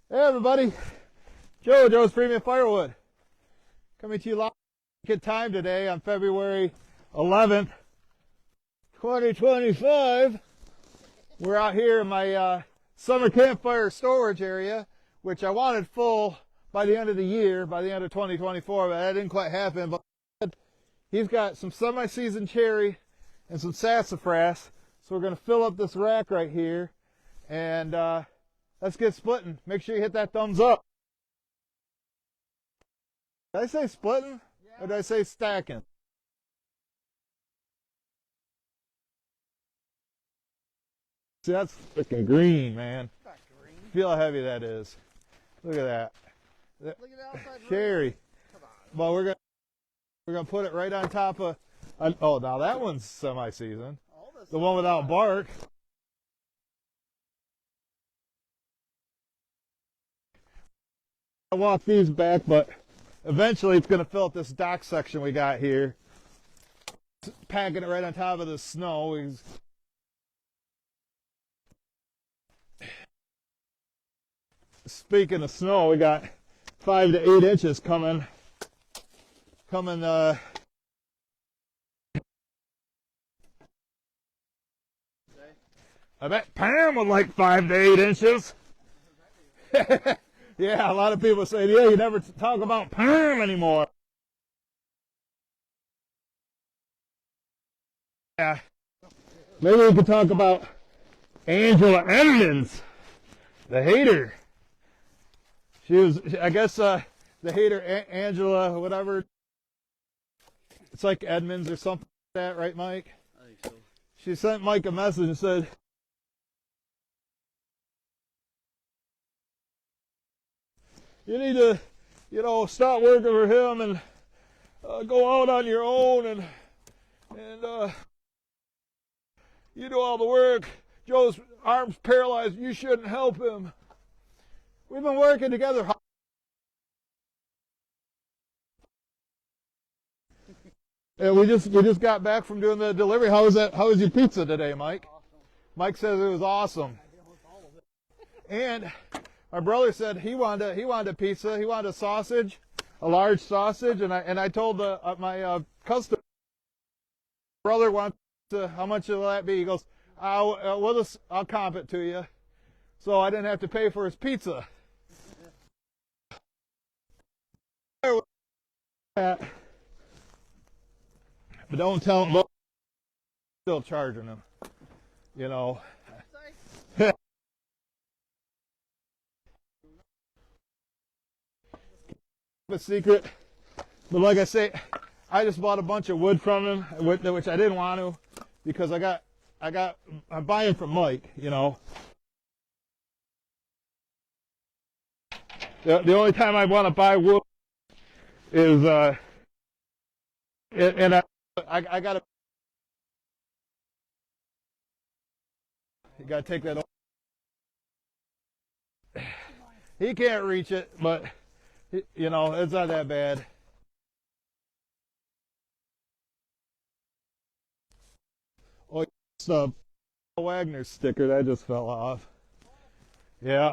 Hey everybody, Joe's Premium Firewood, coming to you live. Good time today on February 11th, 2025. We're out here in my summer campfire storage area, which I wanted full by the end of the year, by the end of 2024, but that didn't quite happen. But he's got some semi-seasoned cherry and some sassafras, so we're going to fill up this rack right here, and let's get splitting. Make sure you hit that thumbs up. Did I say splitting? Yeah. Or did I say stacking? See, that's freaking green, man. Not green. Feel how heavy that is. Look at that. Look at the outside cherry. Come on. Well, we're gonna put it right on top of. Oh, now that one's semi-seasoned. The one without bark. I walk these back, but eventually it's going to fill up this dock section we got here. Packing it right on top of the snow. Speaking of snow, we got 5 to 8 inches coming. I bet Pam would like 5 to 8 inches. Yeah, a lot of people say, yeah, you never talk about Pam anymore. Yeah. Maybe we could talk about Angela Edmonds, the hater. She was, I guess, the hater, Angela, whatever. It's like Edmonds or something like that, right, Mike? I think so. She sent Mike a message and said, you need to, stop working for him and go out on your own and you do all the work. Joe's arm's paralyzed. You shouldn't help him. We've been working together. And we just got back from doing the delivery. How was your pizza today, Mike? Awesome. Mike says it was awesome. And my brother said he wanted a pizza. He wanted a sausage, a large sausage, and I told my customer, brother wants to, how much will that be? He goes, I'll comp it to you, so I didn't have to pay for his pizza. But don't tell him. Still charging him, A secret, but like I say, I just bought a bunch of wood from him, which I didn't want to, because I'm buying from Mike, The only time I want to buy wood is and I gotta, you gotta take that. He can't reach it, but it's not that bad. Oh, it's a Wagner sticker that just fell off. Yeah.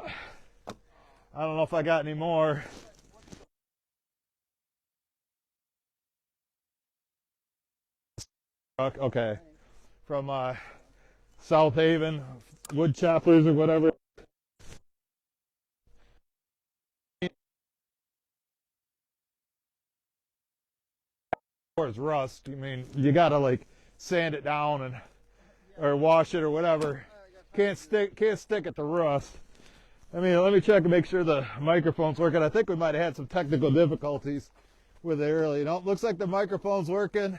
I don't know if I got any more. Okay. From South Haven, wood choppers or whatever. It's rust. I mean, you gotta sand it down or wash it or whatever. Can't stick it to rust. I mean, let me check and make sure the microphone's working. I think we might have had some technical difficulties with it earlier. Looks like the microphone's working,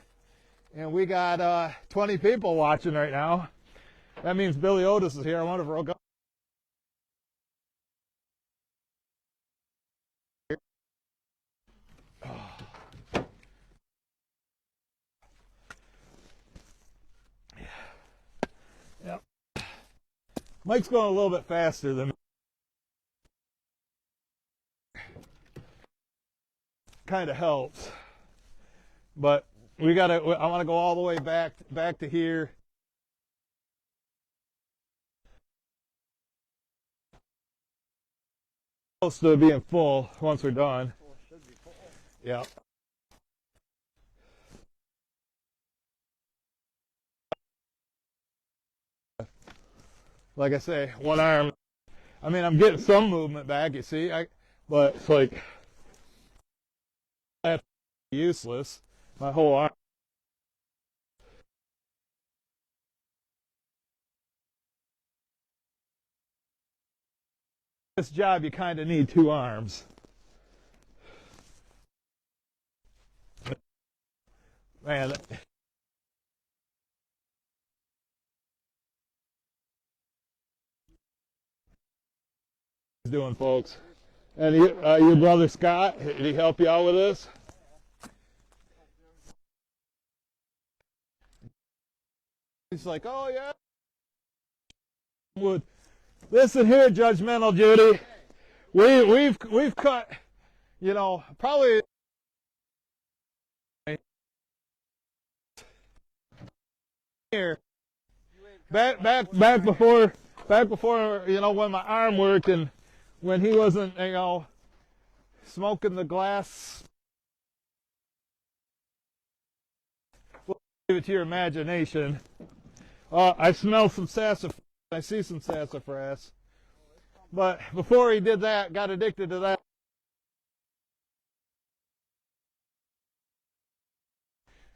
and we got 20 people watching right now. That means Billy Otis is here. I wonder if we'll go. Yep. Mike's going a little bit faster than me. Kind of helps, but I want to go all the way back to here. close to being full once we're done. Well, it should be full. Yeah. Like I say, one arm. I mean, I'm getting some movement back, you see, but it's like that's useless. My whole arm. This job, you kind of need two arms. Man, he's doing, folks. And your brother Scott, did he help you out with this? He's like, oh yeah. Wood. Listen here, judgmental Judy. We've cut, you know, probably here back before you know, when my arm worked and when he wasn't, you know, smoking the glass. We'll leave it to your imagination. I smell some sassafras. I see some sassafras. But before he did that, got addicted to that.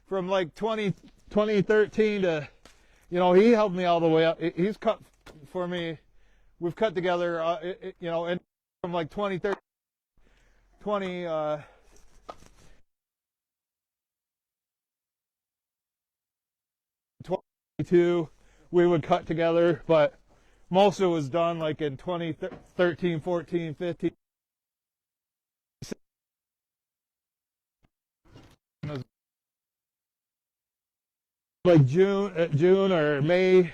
From like 2013 to, you know, he helped me all the way up. He's cut for me. We've cut together, you know, and from like 2013, 22, we would cut together, but most of it was done like in 2013, 14, 15. Like June or May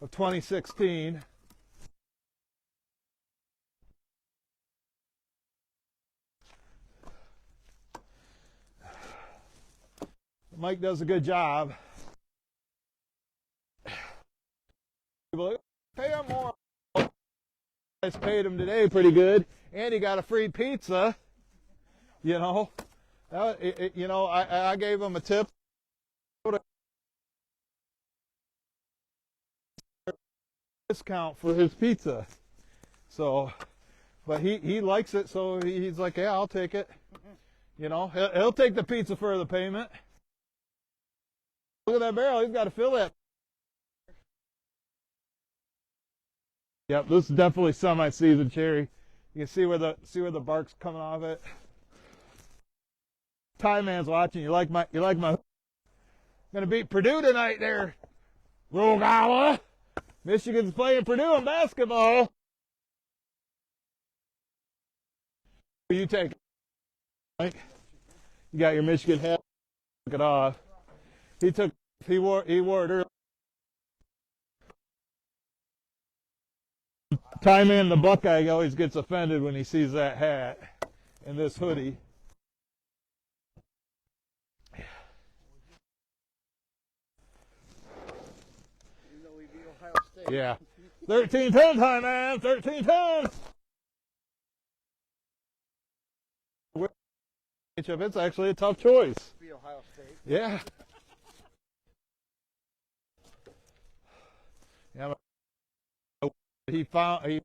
of 2016. Mike does a good job. Pay him more. I paid him today pretty good, and he got a free pizza. You know, you know, I gave him a tip. Discount for his pizza. So, but he likes it, so he's like, yeah, I'll take it. You know, he'll take the pizza for the payment. Look at that barrel. He's got to fill that. Yep, this is definitely semi-seasoned cherry. You can see where the bark's coming off it. Ty Man's watching. You like my gonna beat Purdue tonight there, Rogala. Michigan's playing Purdue in basketball. You take it, Mike. You got your Michigan hat. Took it off. He wore it earlier. Ty Man, the Buckeye, always gets offended when he sees that hat and this hoodie. Yeah. 13-10 time, man. 13-10. It's actually a tough choice. Ohio State. Yeah. Yeah. He found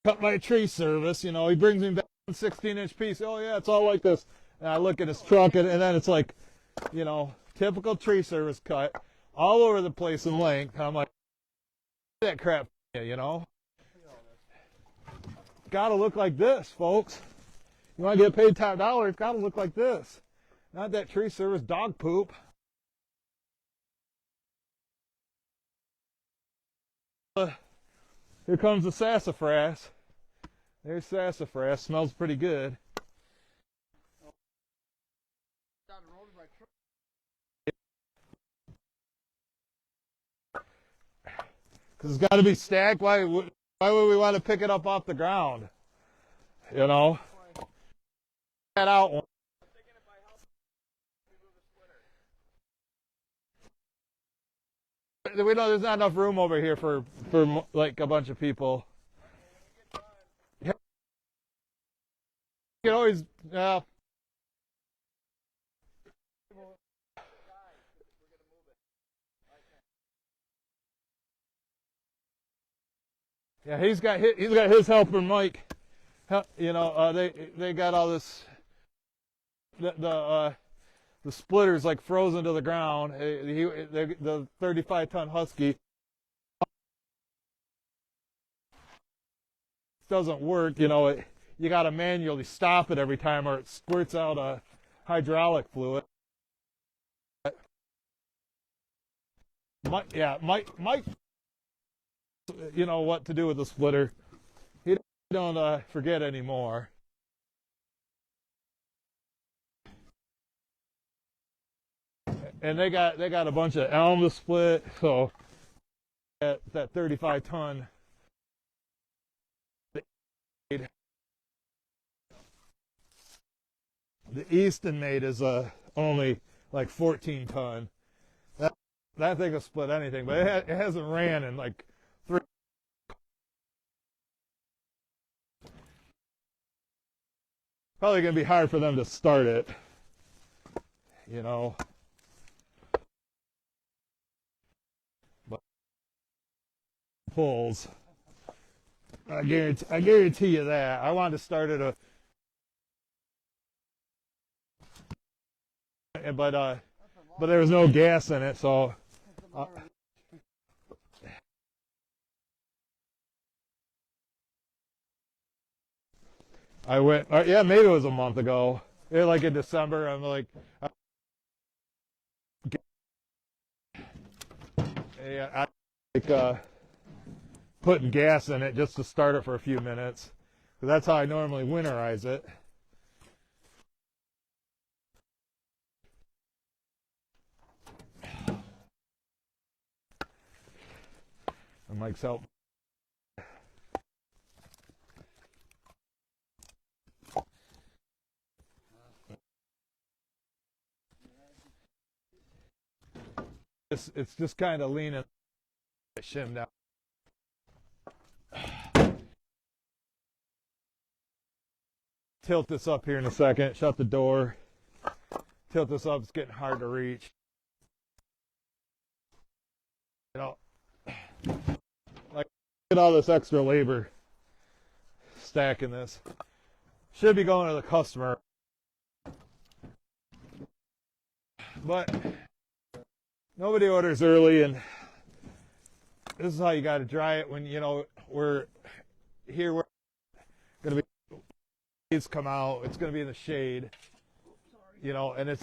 cut my tree service. You know, he brings me back a 16-inch piece. Oh yeah, it's all like this. And I look at his truck, and then it's like, you know, typical tree service cut, all over the place in length. And I'm like, that crap, you know. Got to look like this, folks. You want to get paid top dollar, it's got to look like this. Not that tree service dog poop. Here comes the sassafras. There's sassafras. Smells pretty good. Because it's got to be stacked. Why would we want to pick it up off the ground? You know? That out one. We know there's not enough room over here for like a bunch of people. You can always, yeah, he's got his helper Mike. You know, they got all this. The splitter's like frozen to the ground. The 35-ton Husky doesn't work. You know, you got to manually stop it every time, or it squirts out a hydraulic fluid. Mike, you know what to do with the splitter. He don't forget anymore. And they got a bunch of elm to split, so that 35-ton. The Easton made is only like 14-ton. That thing will split anything, but it hasn't ran in like 3. Probably gonna be hard for them to start it. You know. But pulls. I guarantee you that. I wanted to start it but there was no gas in it, so I went. Yeah, maybe it was a month ago. Like in December. I'm like, yeah, I like putting gas in it just to start it for a few minutes, because that's how I normally winterize it. And Mike's help. It's just kind of leaning. Shim down. Tilt this up here in a second. Shut the door. Tilt this up. It's getting hard to reach. You know, like, get all this extra labor stacking this. Should be going to the customer, but nobody orders early, and this is how you got to dry it. When, you know, we're going to be, leaves come out, it's going to be in the shade, you know, and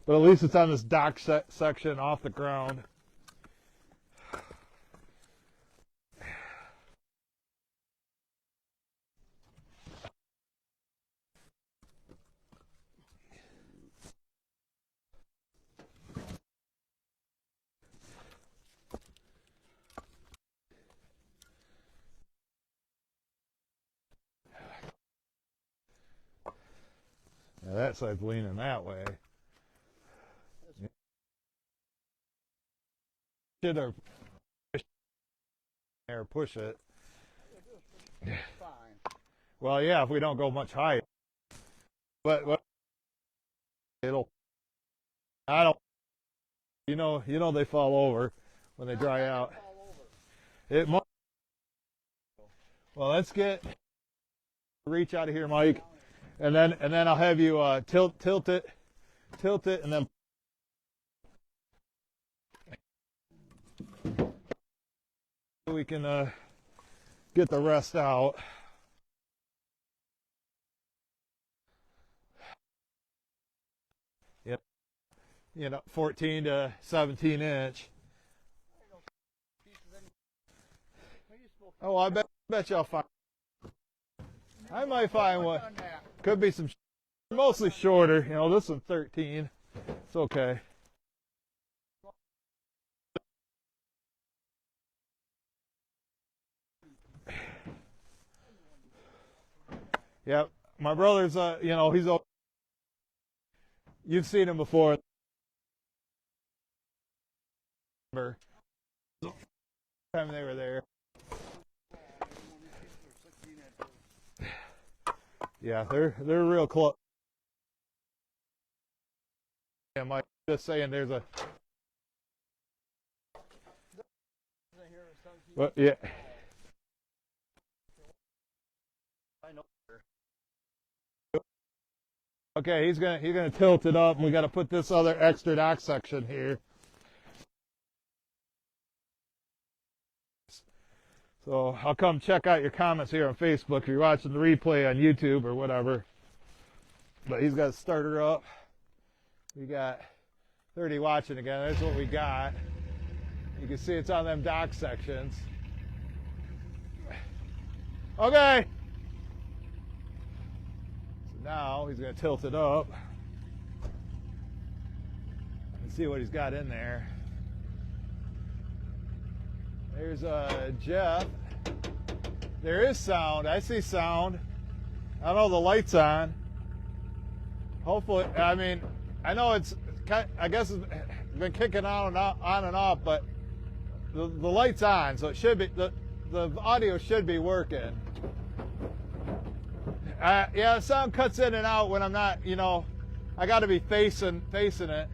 but at least it's on this dock section off the ground. Now that side's leaning that way. Should have push it. Well, yeah, if we don't go much higher. But it'll. I don't. You know they fall over when they dry out. It might. Well, let's reach out of here, Mike, and then I'll have you tilt it, and then we can get the rest out. Yep. You know, 14 to 17 inch. Oh, I bet y'all find. I might find one. Could be some, mostly shorter. You know, this one's 13. It's okay. Yep. My brother's, you know, you've seen him before. Time they were there. Yeah, they're real close. Yeah, Mike, just saying there's a. But yeah. I know. Okay, he's gonna tilt it up, and we got to put this other extra dock section here. So I'll come check out your comments here on Facebook if you're watching the replay on YouTube or whatever. But he's got to start her up. We got 30 watching again. That's what we got. You can see it's on them dock sections. Okay. So now he's going to tilt it up and see what he's got in there. There's Jeff. There is sound. I see sound. I don't know, the light's on. Hopefully, I mean, I know I guess it's been kicking on and off, but the light's on, so it should be, the audio should be working. Yeah, the sound cuts in and out when I'm not, I got to be facing it.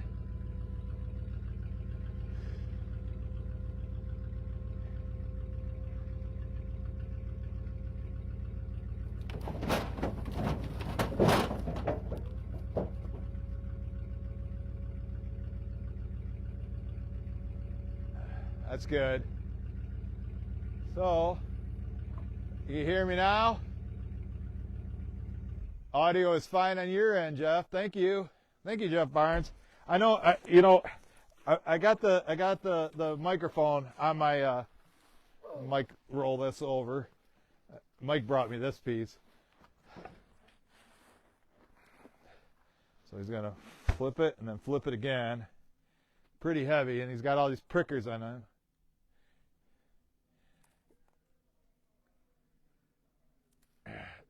That's good. So, you hear me now? Audio is fine on your end, Jeff. Thank you. Thank you, Jeff Barnes. I know, I got the microphone on my Mike, roll this over. Mike brought me this piece. So he's going to flip it and then flip it again. Pretty heavy, and he's got all these prickers on him.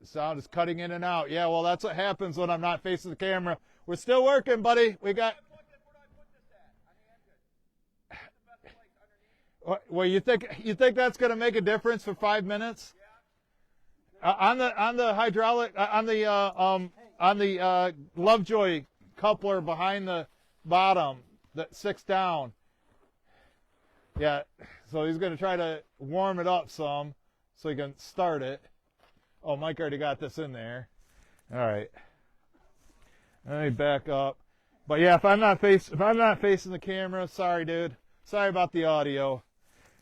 The sound is cutting in and out. Yeah, well, that's what happens when I'm not facing the camera. We're still working, buddy. We got. Well, you think that's going to make a difference for 5 minutes? On the hydraulic on the Lovejoy coupler behind the bottom that sticks down. Yeah, so he's going to try to warm it up some so he can start it. Oh, Mike already got this in there. All right. Let me back up. But yeah, if I'm not facing the camera, sorry, dude. Sorry about the audio.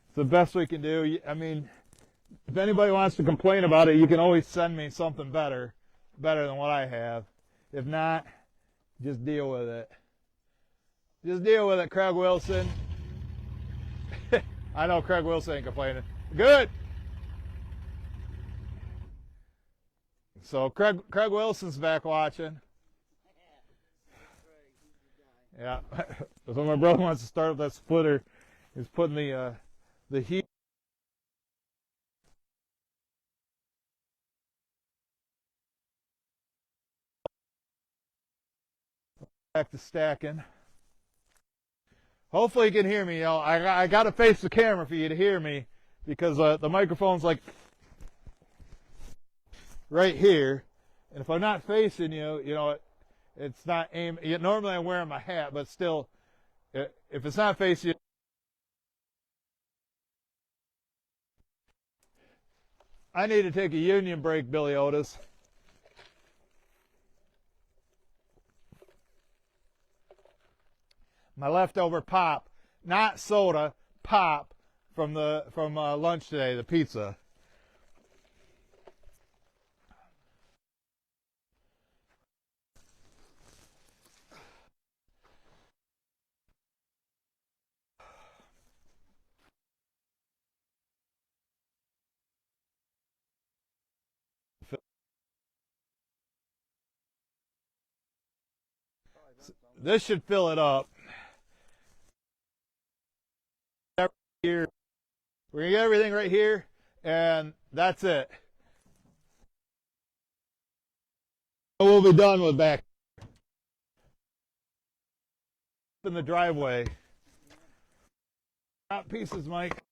It's the best we can do. I mean, if anybody wants to complain about it, you can always send me something better than what I have. If not, just deal with it. Just deal with it, Craig Wilson. I know Craig Wilson ain't complaining. Good. So Craig Wilson's back watching. Yeah. So my brother wants to start with that splitter. He's putting the heat. Back to stacking. Hopefully you can hear me. I got to face the camera for you to hear me because the microphone's like right here, and if I'm not facing you, it's not aim. Normally I'm wearing my hat, but still, if it's not facing you, I need to take a union break, Billy Otis. My leftover pop, not soda, pop from lunch today, the pizza. This should fill it up. Here, we're gonna get everything right here, and that's it. We'll be done with back in the driveway. Drop pieces, Mike.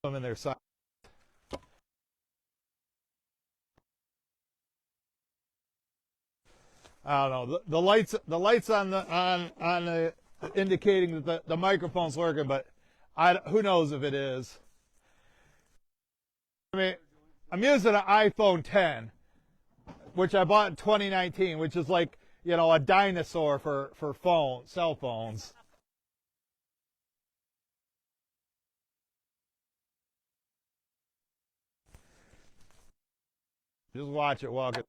them in their side. I don't know. The lights on the indicating that the microphone's working, but who knows if it is. I mean, I'm using an iPhone 10, which I bought in 2019, which is like, you know, a dinosaur for cell phones. Just watch it walk it.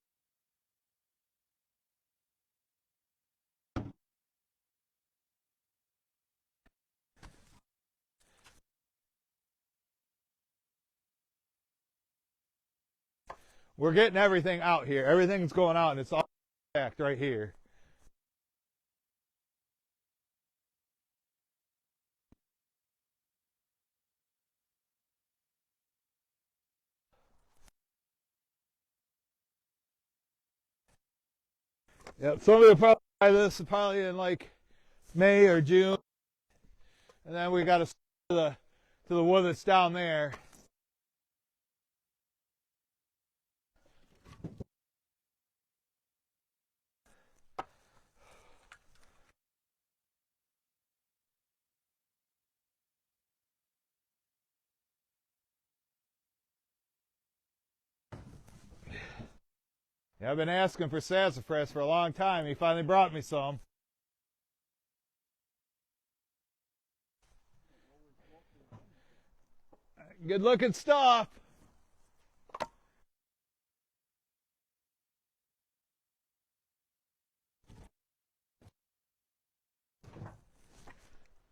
We're getting everything out here. Everything's going out, and it's all packed right here. Yep. Somebody will probably buy this probably in like May or June, and then we got to the wood that's down there. Yeah, I've been asking for sassafras for a long time. He finally brought me some. Good looking stuff.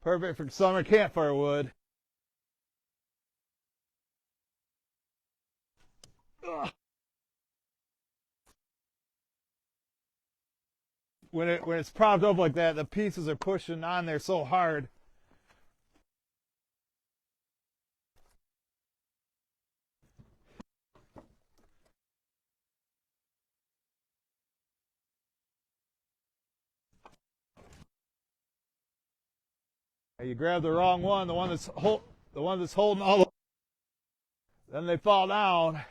Perfect for summer campfire wood. Ugh. When it's propped up like that, the pieces are pushing on there so hard. You grab the wrong one, the one that's holding all. Then they fall down.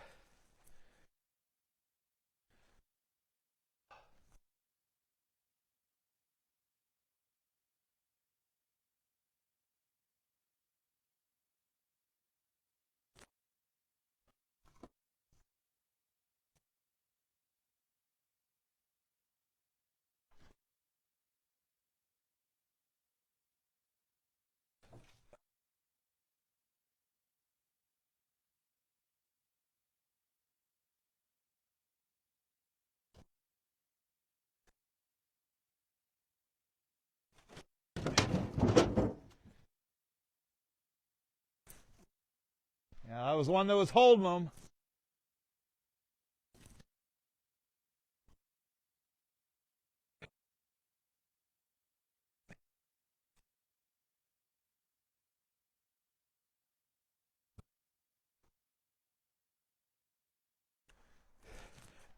Yeah, that was one that was holding them.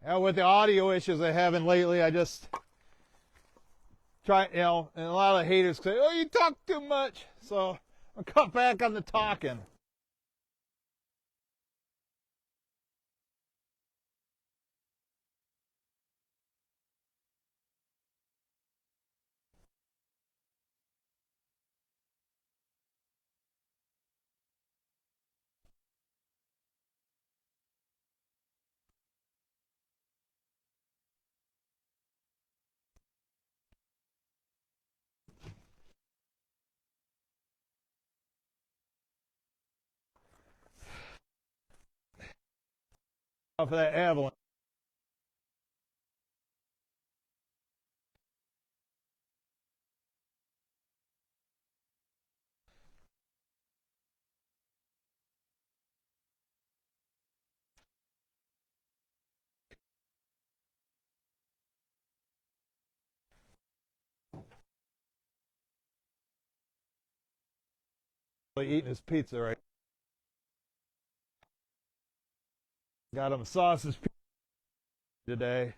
Yeah, with the audio issues I'm having lately, I just try, you know, and a lot of haters say, "Oh, you talk too much," so I'll cut back on the talking. Off of that avalanche. Eating his pizza right. Got him sausage pizza today.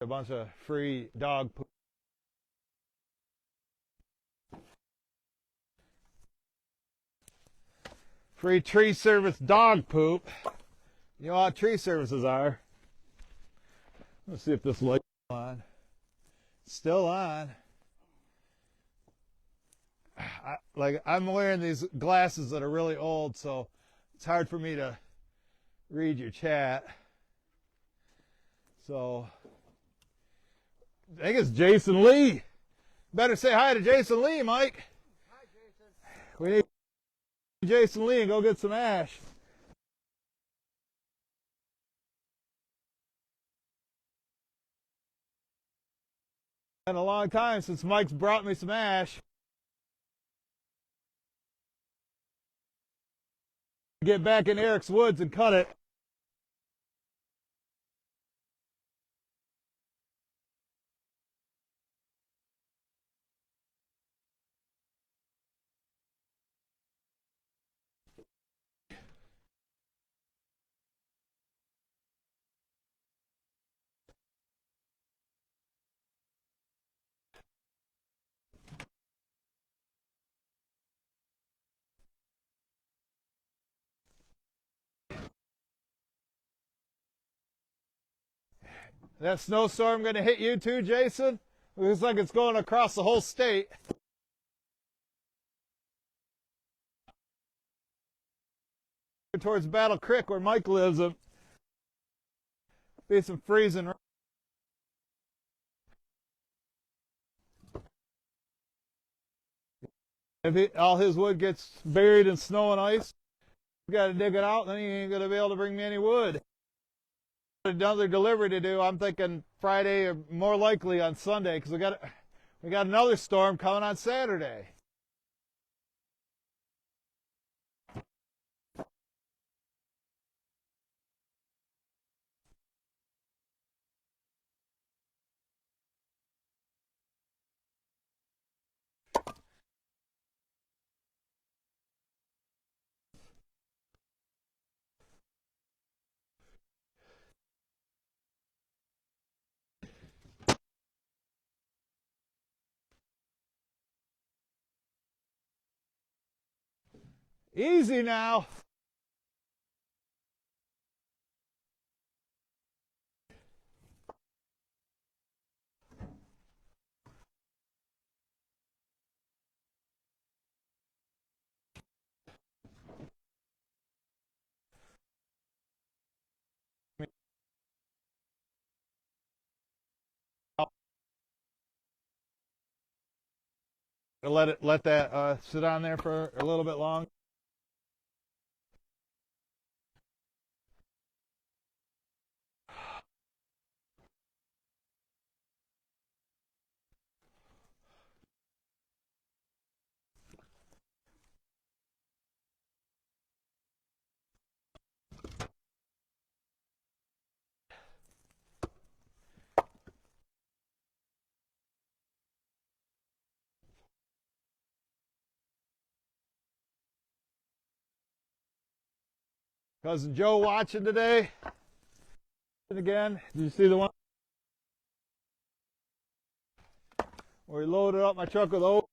A bunch of free dog poop. Free tree service dog poop. You know what tree services are. Let's see if this light's on. Still on. I'm wearing these glasses that are really old, so it's hard for me to read your chat. So I think it's Jason Lee. Better say hi to Jason Lee, Mike. Hi, Jason. We need Jason Lee and go get some ash. It's been a long time since Mike's brought me some ash. Get back in Eric's woods and cut it. That snowstorm going to hit you too, Jason? It looks like it's going across the whole state. Towards Battle Creek where Mike lives. Be some freezing. If all his wood gets buried in snow and ice, you got to dig it out, and then he ain't going to be able to bring me any wood. Another delivery to do. I'm thinking Friday or more likely on Sunday because we got another storm coming on Saturday. Easy now. Let that sit on there for a little bit long. Cousin Joe watching today. Again, did you see the one where he loaded up my truck with oats?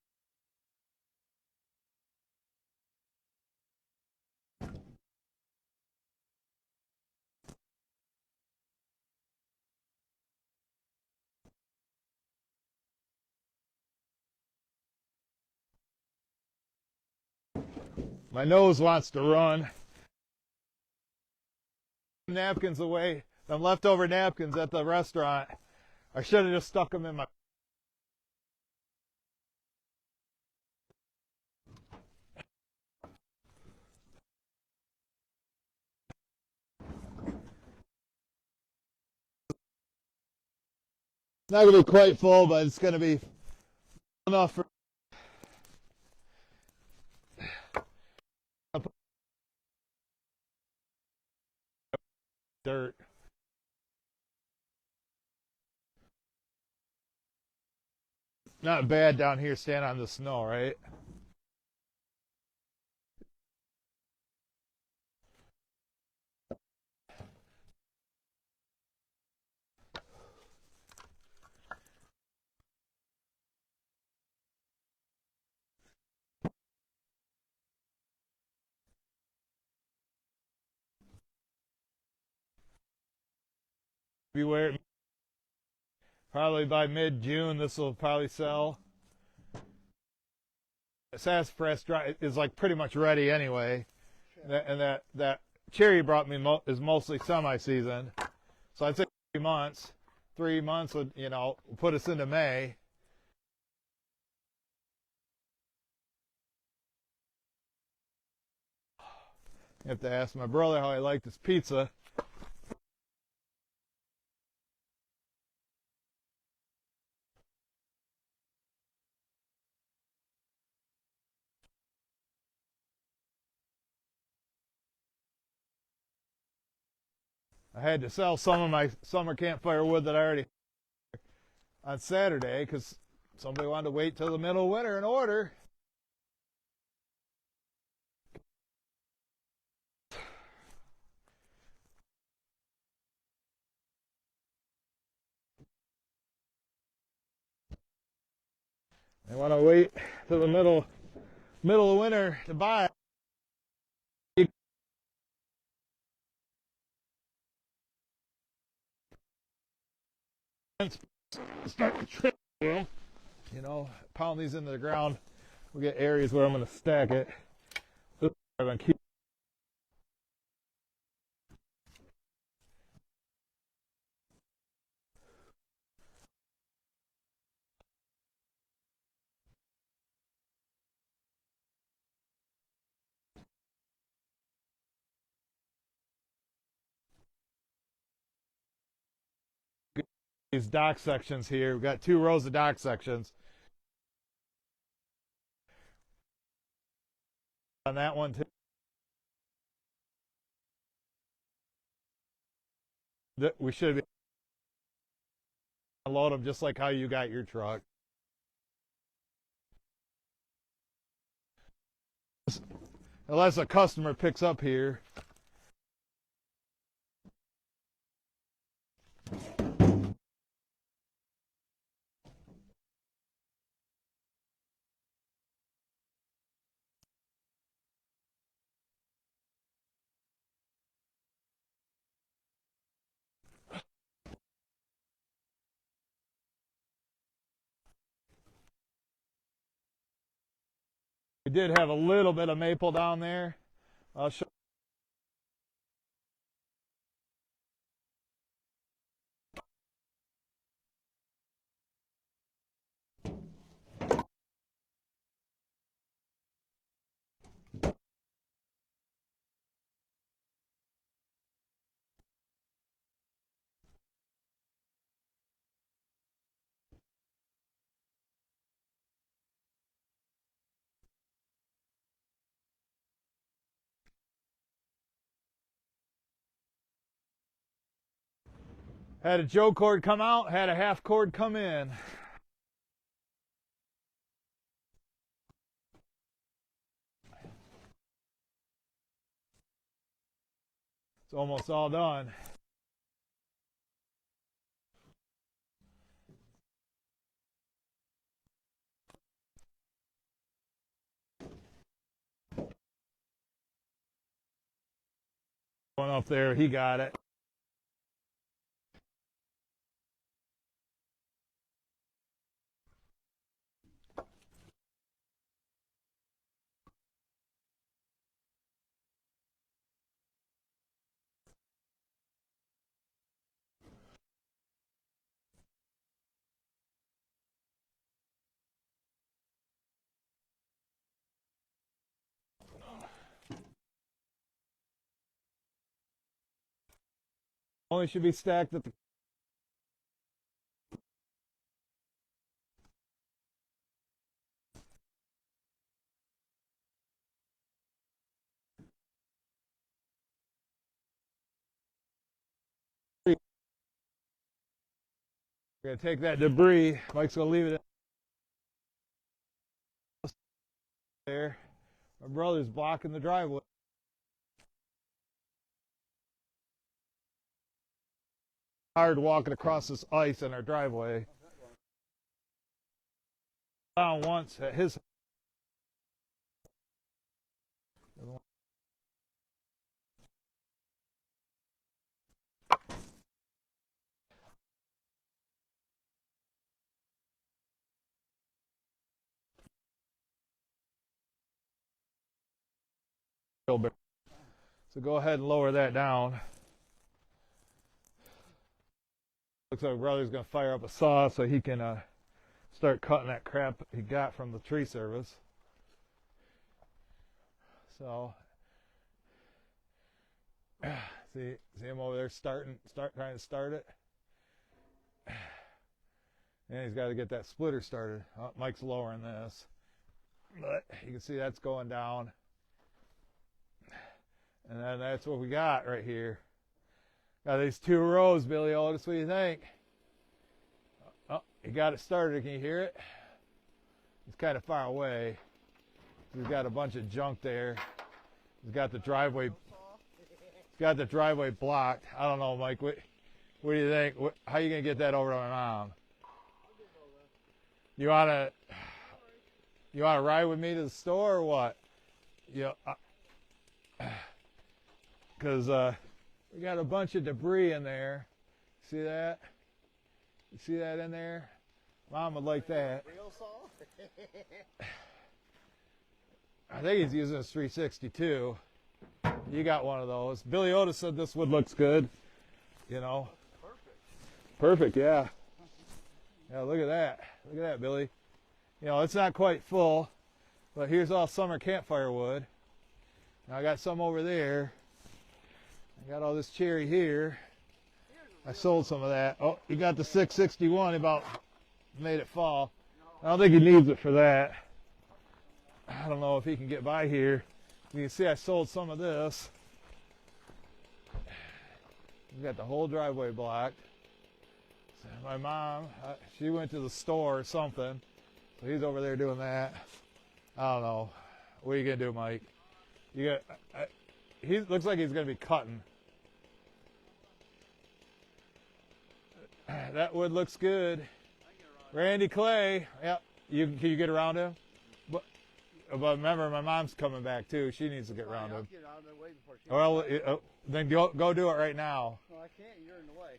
My nose wants to run. Napkins away, them leftover napkins at the restaurant. I should have just stuck them in my. Not gonna be quite full, but it's gonna be enough for. Dirt. Not bad down here standing on the snow, right? February. Probably by mid-June, this will probably sell. Sassafras is like pretty much ready anyway, and that cherry you brought me is mostly semi-seasoned. So I'd say 3 months. 3 months would put us into May. I have to ask my brother how he liked his pizza. I had to sell some of my summer campfire wood that I already had on Saturday because somebody wanted to wait till the middle of winter and order. They want to wait till the middle of winter to buy. Start to trip, pound these into the ground. We'll get areas where I'm going to stack it. This is where I'm going to keep. These dock sections here. We've got 2 rows of dock sections. On that one too. We should be load them just like how you got your truck. Unless a customer picks up here. We did have a little bit of maple down there. I'll show. Had a Joe cord come out, had a half cord come in. It's almost all done. One up there, he got it. Only should be stacked at the We're gonna take that debris. Mike's gonna leave it there. My brother's blocking the driveway. Hard walking across this ice in our driveway. Down once at his. So go ahead and lower that down. Looks like brother's gonna fire up a saw so he can start cutting that crap he got from the tree service. So see him over there trying to start it. And he's got to get that splitter started. Oh, Mike's lowering this, but you can see that's going down. And then that's what we got right here. Got these 2 rows, Billy Otis. What do you think? Oh, he got it started. Can you hear it? It's kind of far away. He's got a bunch of junk there. He's got the driveway. He's got the driveway blocked. I don't know, Mike. What do you think? How are you gonna get that over to my mom? You wanna ride with me to the store or what? Yeah. Because we got a bunch of debris in there. See that? You see that in there? Mom would like that. Real saw? I think he's using a 362. You got one of those. Billy Otis said this wood looks good. You know. Perfect, yeah. Yeah, look at that. Look at that, Billy. You know, it's not quite full, but here's all summer campfire wood. Now I got some over there. I got all this cherry here. I sold some of that. Oh, you got the 661. He about made it fall. I don't think he needs it for that. I don't know if he can get by here. You can see I sold some of this. You got the whole driveway blocked. So my mom, she went to the store or something. So he's over there doing that. I don't know. What are you gonna do, Mike? You got. He looks like he's gonna be cutting. That wood looks good. Randy Clay. Yep. Can you get around him? But remember, my mom's coming back too. She needs to get around him. Get out of the way before she Then go do it right now. No, I can't. You're in the way.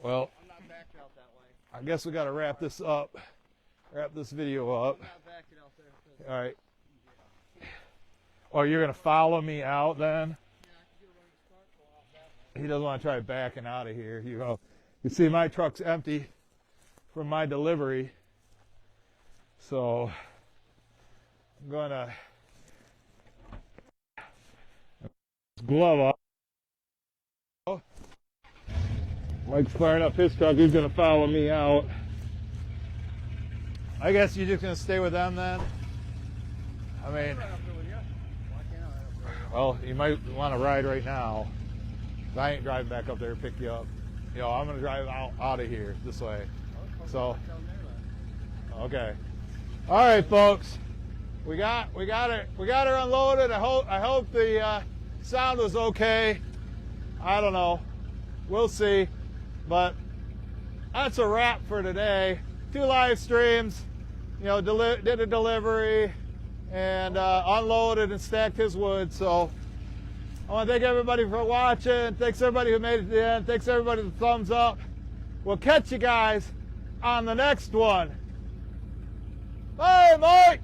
Well, I'm not backing out that way. I guess we got to wrap this up. Wrap this video up. I'm not backing out there. All right. Oh, you're gonna follow me out then? He doesn't want to try backing out of here. You see, my truck's empty from my delivery, so I'm gonna glove up. Mike's firing up his truck. He's gonna follow me out. I guess you're just gonna stay with them then. I mean, well, you might want to ride right now. I ain't driving back up there to pick you up. You know, I'm gonna drive out of here this way. So, okay. All right, folks. We got her unloaded. I hope the sound was okay. I don't know. We'll see. But that's a wrap for today. 2 live streams. You know, did a delivery and unloaded and stacked his wood. So I want to thank everybody for watching. Thanks everybody who made it to the end. Thanks everybody for the thumbs up. We'll catch you guys on the next one. Bye, Mike.